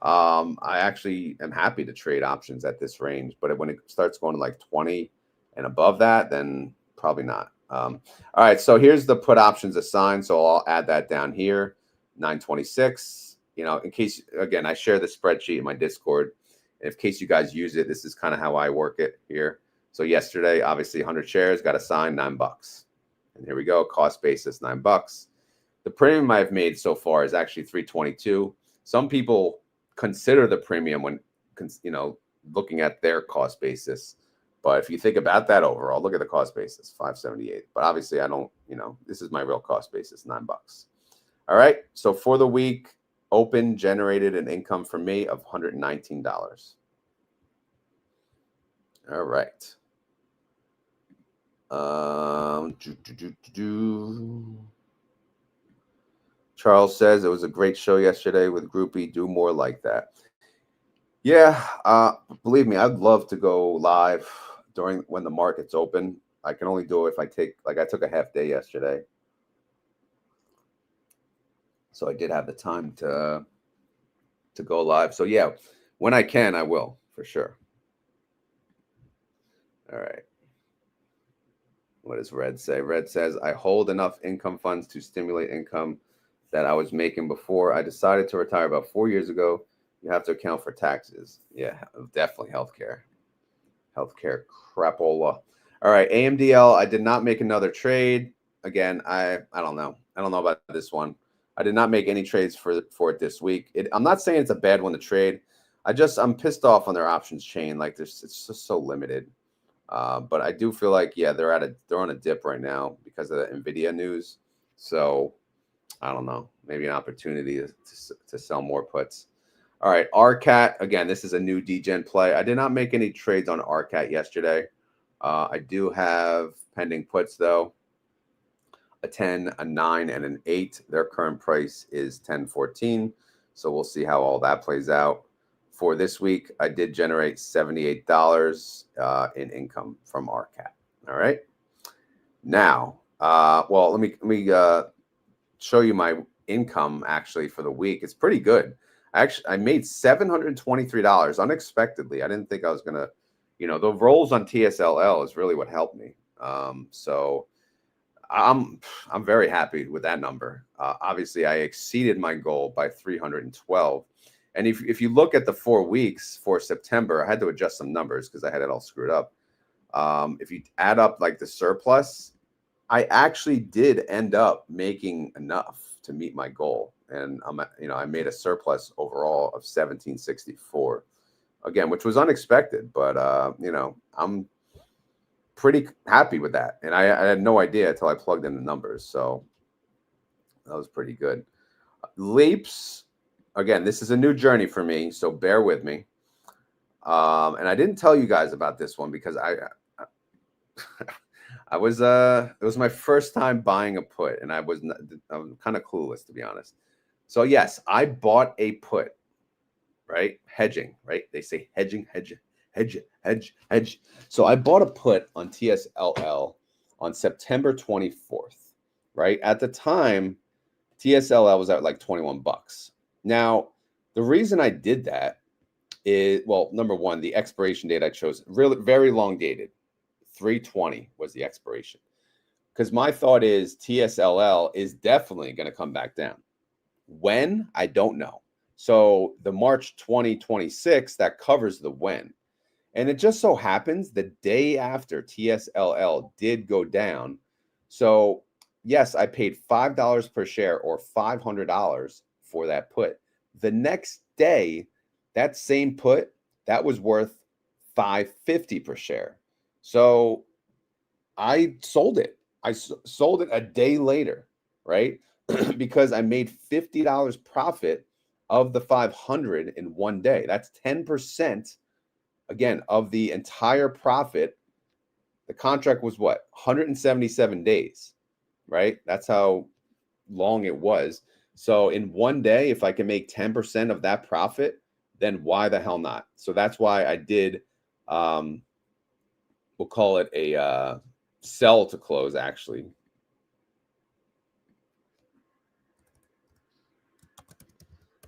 I actually am happy to trade options at this range, but when it starts going to like 20 and above that, then probably not. All right, so here's the put options assigned. So I'll add that down here, 926. In case, again, I share the spreadsheet in my Discord. In case you guys use it, this is kind of how I work it here. So yesterday, obviously 100 shares got assigned $9. And here we go, cost basis $9. The premium I've made so far is actually $322. Some people consider the premium when looking at their cost basis, but if you think about that overall, look at the cost basis, $578. But obviously I don't, this is my real cost basis, $9. All right, so for the week, open generated an income for me of $119. All right. Charles says it was a great show yesterday with Groupie. Do more like that. Yeah, believe me, I'd love to go live when the market's open. I can only do it if I took a half day yesterday. So I did have the time to go live. So yeah, when I can, I will for sure. All right. What does Red say? Red says, I hold enough income funds to stimulate income that I was making before I decided to retire about 4 years ago. You have to account for taxes. Yeah, definitely healthcare. Healthcare crapola. All right, AMDL, I did not make another trade. Again, I don't know. I don't know about this one. I did not make any trades for it this week. I'm not saying it's a bad one to trade. I'm pissed off on their options chain. Like it's just so limited. But I do feel like, yeah, they're on a dip right now because of the Nvidia news. So I don't know, maybe an opportunity to sell more puts. All right, RCAT, again, this is a new degen play. I did not make any trades on RCAT yesterday. I do have pending puts though. a 10, a 9, and an 8. Their current price is 10.14. So we'll see how all that plays out. For this week, I did generate $78 in income from RCAP. All right. Now, well, let me show you my income actually for the week. It's pretty good. I made $723 unexpectedly. I didn't think I was gonna, the rolls on TSLL is really what helped me. So I'm very happy with that number. Obviously, I exceeded my goal by 312. And if you look at the 4 weeks for September, I had to adjust some numbers because I had it all screwed up. If you add up like the surplus, I actually did end up making enough to meet my goal, and I made a surplus overall of 1764, again, which was unexpected, but I'm pretty happy with that, and I had no idea until I plugged in the numbers, so that was pretty good. Leaps, again, this is a new journey for me, so bear with me. And I didn't tell you guys about this one because it was my first time buying a put, and I'm kind of clueless, to be honest. So yes, I bought a put, right? Hedging, right? They say hedging. So I bought a put on TSLL on September 24th, right? At the time, TSLL was at like 21 bucks. Now, the reason I did that is, well, number one, the expiration date I chose, really very long dated. 320 was the expiration, because my thought is TSLL is definitely going to come back down. When? I don't know. So the March 2026, that covers the when. And it just so happens the day after TSLL did go down. So yes, I paid $5 per share or $500 for that put. The next day, that same put, that was worth $550 per share. So I sold it. I sold it a day later, right? Because I made $50 profit of the 500 in one day. That's 10%, again, of the entire profit. The contract was what? 177 days, right? That's how long it was. So in one day, if I can make 10% of that profit, then why the hell not? So that's why I did, we'll call it a sell to close, actually.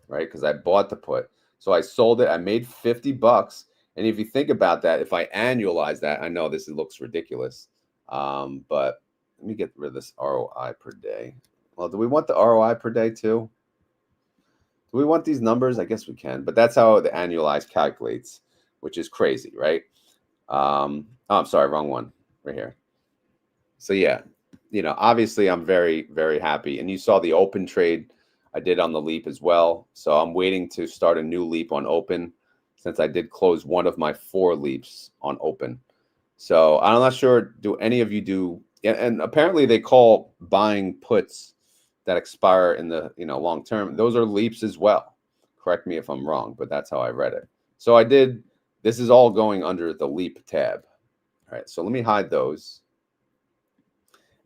Right? Because I bought the put. So I sold it. I made 50 bucks. And if you think about that, if I annualize that, I know this looks ridiculous. But let me get rid of this ROI per day. Well, do we want the ROI per day too? Do we want these numbers? I guess we can. But that's how the annualized calculates, which is crazy, right? Oh, I'm sorry, wrong one. Right here. So yeah, obviously I'm very, very happy. And you saw the open trade I did on the leap as well. So I'm waiting to start a new leap on open, since I did close one of my 4 leaps on open. So I'm not sure, do any of you do, and apparently they call buying puts that expire in the long term, those are leaps as well. Correct me if I'm wrong, but that's how I read it. So I did, this is all going under the leap tab. All right, so let me hide those.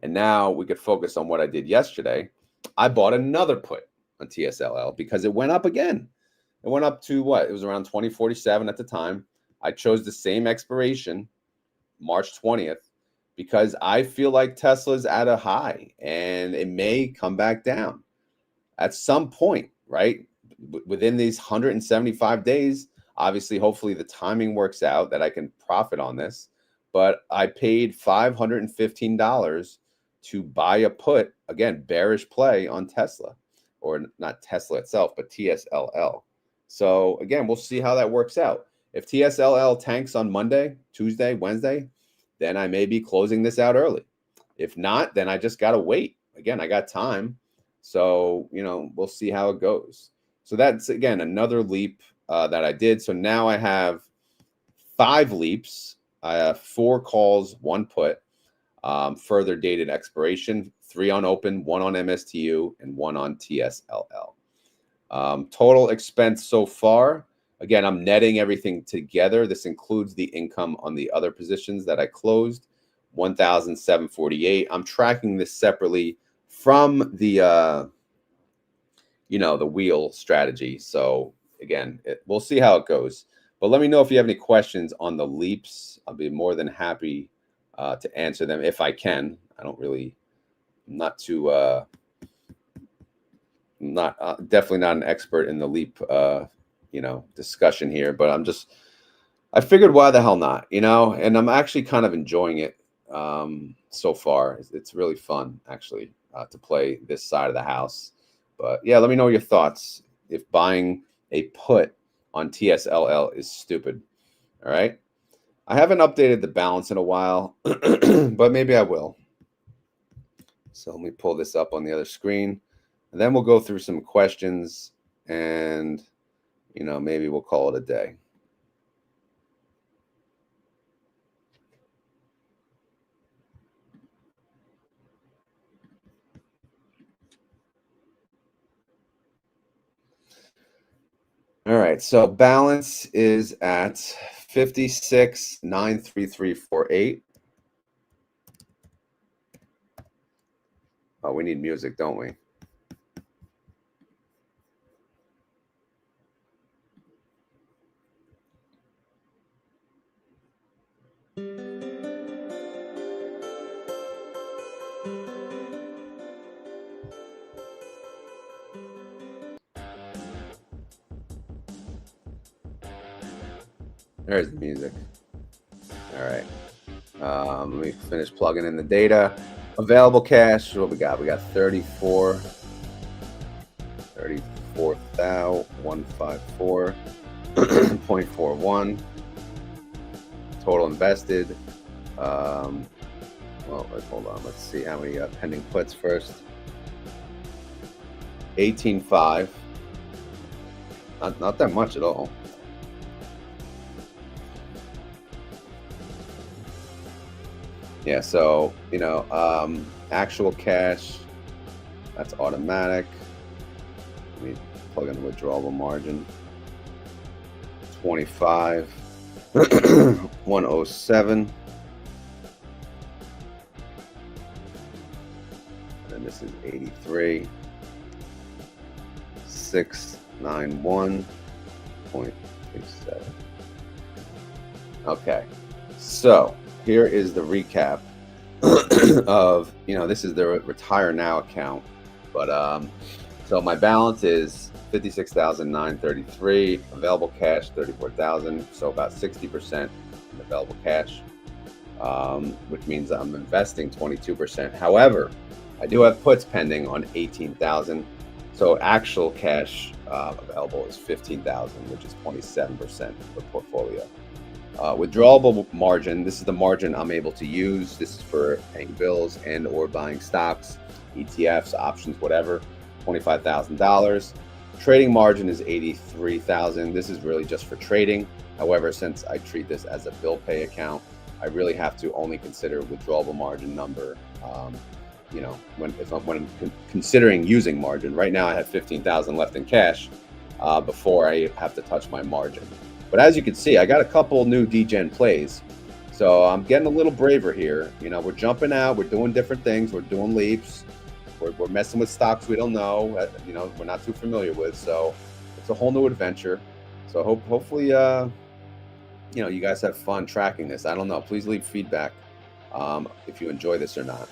And now we could focus on what I did yesterday. I bought another put on TSLL because it went up again. It went up to what? It was around 2047 at the time. I chose the same expiration, March 20th, because I feel like Tesla's at a high and it may come back down at some point, right? Within these 175 days, obviously, hopefully the timing works out that I can profit on this. But I paid $515 to buy a put, again, bearish play on Tesla, or not Tesla itself, but TSLL. So again, we'll see how that works out. If TSLL tanks on Monday, Tuesday, Wednesday, then I may be closing this out early. If not, then I just got to wait. Again, I got time. So, we'll see how it goes. So that's, again, another leap that I did. So now I have 5 leaps. I have 4 calls, 1 put, further dated expiration, 3 on open, 1 on MSTU, and 1 on TSLL. Total expense so far, again, I'm netting everything together. This includes the income on the other positions that I closed, 1,748. I'm tracking this separately from the the wheel strategy. So again, we'll see how it goes. But let me know if you have any questions on the leaps. I'll be more than happy to answer them if I can. I'm not too definitely not an expert in the leap discussion here, but I figured why the hell not, and I'm actually kind of enjoying it so far. It's really fun actually to play this side of the house. But yeah, let me know your thoughts if buying a put on TSLY is stupid. All right. I haven't updated the balance in a while, but maybe I will. So let me pull this up on the other screen, and then we'll go through some questions, and maybe we'll call it a day. All right, so balance is at 56,93348. Oh, we need music, don't we? There's the music. All right. Let me finish plugging in the data. Available cash, what we got? We got 34,154.41. Total invested. Well, hold on. Let's see how many pending puts first. 18.5. Not that much at all. Yeah, so actual cash, that's automatic. Let me plug in the withdrawable margin. 25, 107. And then this is 83, 691.37. Okay, so here is the recap of, this is the retire now account, but so my balance is 56,933, available cash 34,000, so about 60% in available cash, which means I'm investing 22%. However, I do have puts pending on 18,000, so actual cash available is 15,000, which is 27% of the portfolio. Withdrawable margin, this is the margin I'm able to use. This is for paying bills and or buying stocks, ETFs, options, whatever, $25,000. Trading margin is 83,000. This is really just for trading. However, since I treat this as a bill pay account, I really have to only consider withdrawable margin number, when I'm considering using margin. Right now I have 15,000 left in cash before I have to touch my margin. But as you can see, I got a couple new degen plays. So I'm getting a little braver here. We're jumping out. We're doing different things. We're doing leaps. We're messing with stocks we don't know, we're not too familiar with. So it's a whole new adventure. So hopefully, you guys have fun tracking this. I don't know. Please leave feedback if you enjoy this or not.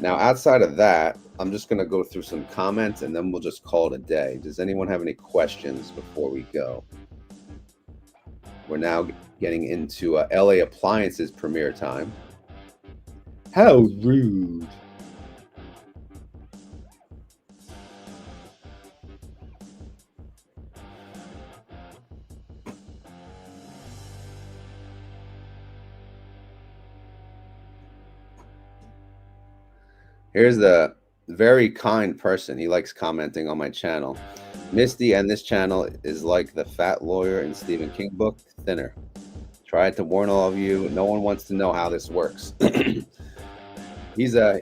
Now, outside of that, I'm just going to go through some comments, and then we'll just call it a day. Does anyone have any questions before we go? We're now getting into LA Appliances premiere time. How rude. Here's the very kind person. He likes commenting on my channel. Misty, and this channel is like the fat lawyer in Stephen King book, thinner. Tried to warn all of you. No one wants to know how this works. He's a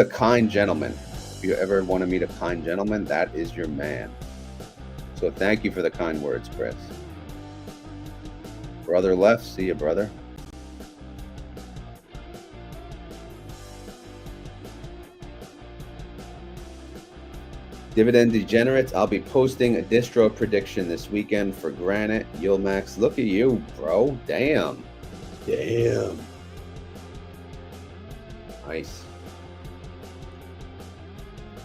kind gentleman. If you ever want to meet a kind gentleman, that is your man. So thank you for the kind words, Chris. Brother left. See you, brother. Dividend degenerates. I'll be posting a distro prediction this weekend for Granite, YieldMax. Look at you, bro. Damn. Damn. Nice.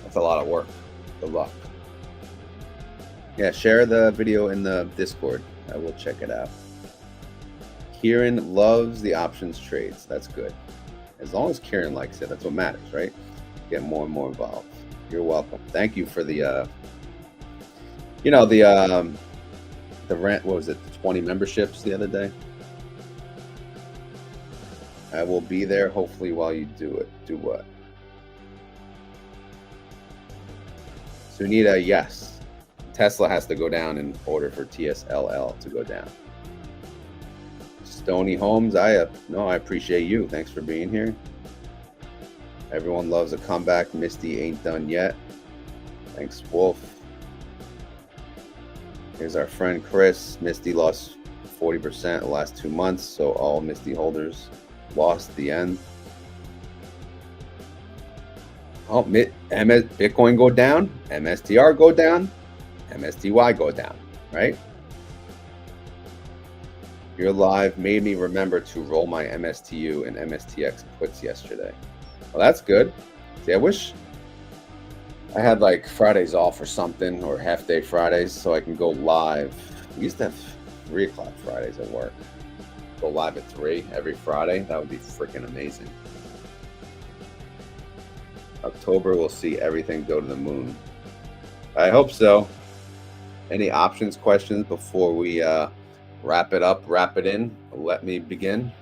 That's a lot of work. Good luck. Yeah, share the video in the Discord. I will check it out. Kieran loves the options trades. That's good. As long as Kieran likes it, that's what matters, right? Get more and more involved. You're welcome. Thank you for the, the rent. What was it? The 20 memberships the other day. I will be there hopefully while you do it. Do what? Sunita, yes. Tesla has to go down in order for TSLY to go down. Stony Holmes, I appreciate you. Thanks for being here. Everyone loves a comeback. Misty ain't done yet. Thanks, Wolf. Here's our friend Chris. Misty lost 40% the last 2 months, so all Misty holders lost the end. Oh, Bitcoin go down, MSTR go down, MSTY go down, right? Your live made me remember to roll my MSTU and MSTX puts yesterday. Well, that's good. See, I wish I had like Fridays off or something, or half-day Fridays, so I can go live. We used to have 3 o'clock Fridays at work. Go live at 3 every Friday. That would be freaking amazing. October, we'll see everything go to the moon. I hope so. Any options questions before we wrap it up, wrap it in? Let me begin.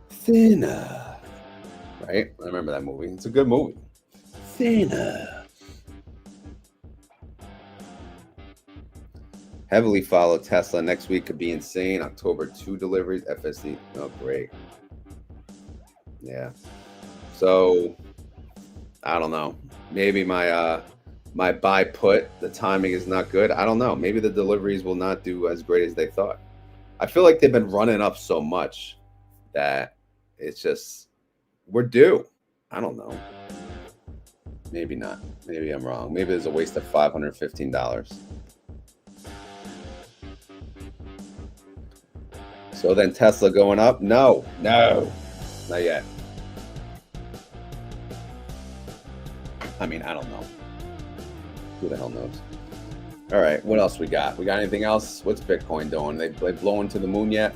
Thinner. Right? I remember that movie. It's a good movie. Thinner. Heavily follow Tesla. Next week could be insane. October 2 deliveries. FSD. Oh, great. Yeah. So, I don't know. Maybe my my buy put, the timing is not good. I don't know. Maybe the deliveries will not do as great as they thought. I feel like they've been running up so much that it's just, we're due. I don't know. Maybe not. Maybe I'm wrong. Maybe there's a waste of $515. So then Tesla going up? No, not yet. I mean, I don't know. Who the hell knows? All right, what else we got? We got anything else? What's Bitcoin doing? They blowing to the moon yet?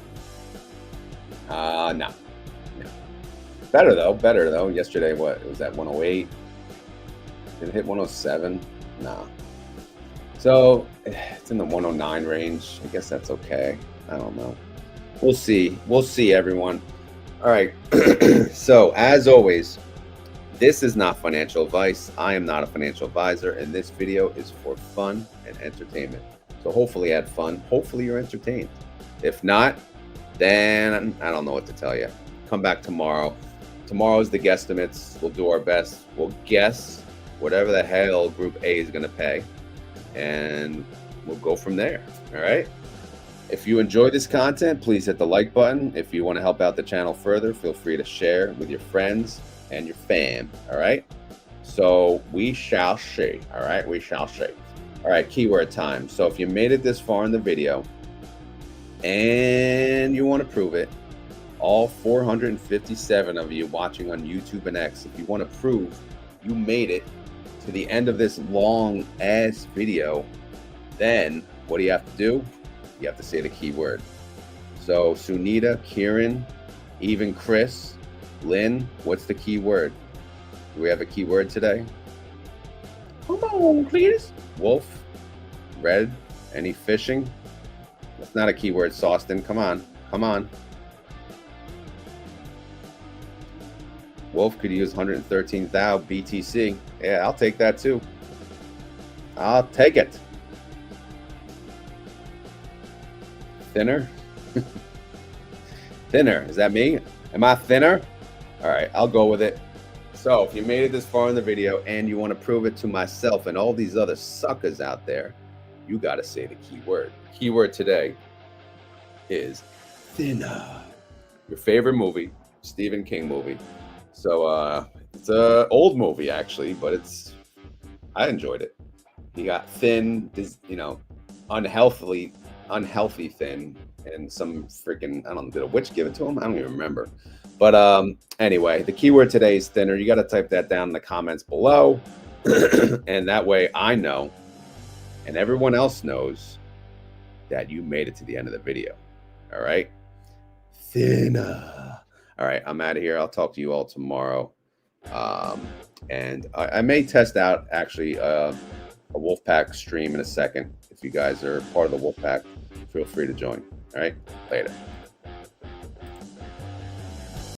No. Better though. Yesterday, what was that? 108. Did it hit 107? No. So it's in the 109 range. I guess that's okay. I don't know. We'll see. We'll see, everyone. All right. So as always, this is not financial advice. I am not a financial advisor, and this video is for fun and entertainment. So hopefully you had fun. Hopefully you're entertained. If not, then I don't know what to tell you. Come back tomorrow. Tomorrow is the guesstimates. We'll do our best. We'll guess whatever the hell Group A is going to pay, and we'll go from there. All right. If you enjoy this content, please hit the like button. If you want to help out the channel further, feel free to share with your friends and your fam. All right. So we shall see. All right. We shall see. All right. Keyword time. So if you made it this far in the video and you want to prove it, all 457 of you watching on YouTube and X, if you want to prove you made it to the end of this long ass video, then what do you have to do? You have to say the keyword. So Sunita, Kieran, even Chris, Lynn, what's the keyword? Do we have a keyword today? Come on, please. Wolf, red, any fishing? That's not a keyword, Sawston. Come on, come on. Wolf could use 113,000 BTC. Yeah, I'll take that too. I'll take it. Thinner? Thinner, is that me? Am I thinner? All right, I'll go with it. So if you made it this far in the video and you want to prove it to myself and all these other suckers out there, you got to say the keyword. Keyword today is thinner. Your favorite movie, Stephen King movie. So it's a old movie actually, but I enjoyed it. He got thin, unhealthy thin, and some freaking, I don't know, did a witch give it to him? I don't even remember. But anyway, the keyword today is thinner. You got to type that down in the comments below, and that way I know, and everyone else knows that you made it to the end of the video. All right, thinner. All right, I'm out of here. I'll talk to you all tomorrow. And I may test out actually a Wolfpack stream in a second. If you guys are part of the Wolfpack, feel free to join. All right, later.